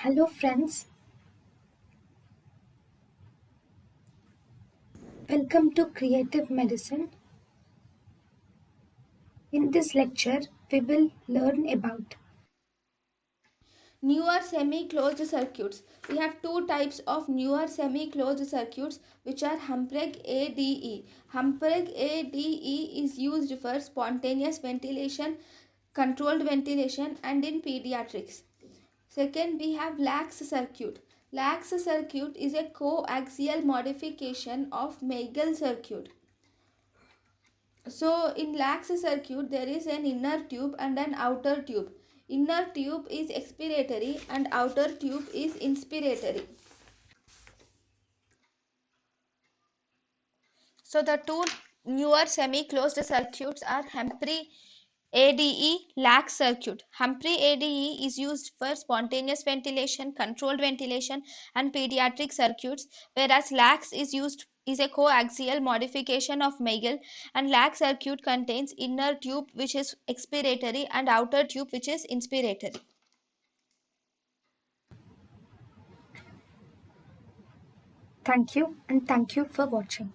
Hello friends, welcome to Creative Medicine. In this lecture, we will learn about Newer semi-closed circuits. We have two types of newer semi-closed circuits which are Humphrey ADE. Humphrey ADE is used for spontaneous ventilation, controlled ventilation and in pediatrics. Second, we have lax circuit. Lax circuit is a coaxial modification of Meigel circuit. So in lax circuit there is an inner tube and an outer tube. Inner tube is expiratory and outer tube is inspiratory. So the two newer semi-closed circuits are Humphrey ADE lax circuit. Humphrey ADE is used for spontaneous ventilation, controlled ventilation and pediatric circuits, whereas lax is a coaxial modification of Meigel, and lax circuit contains inner tube which is expiratory and outer tube which is inspiratory. thank you and thank you for watching.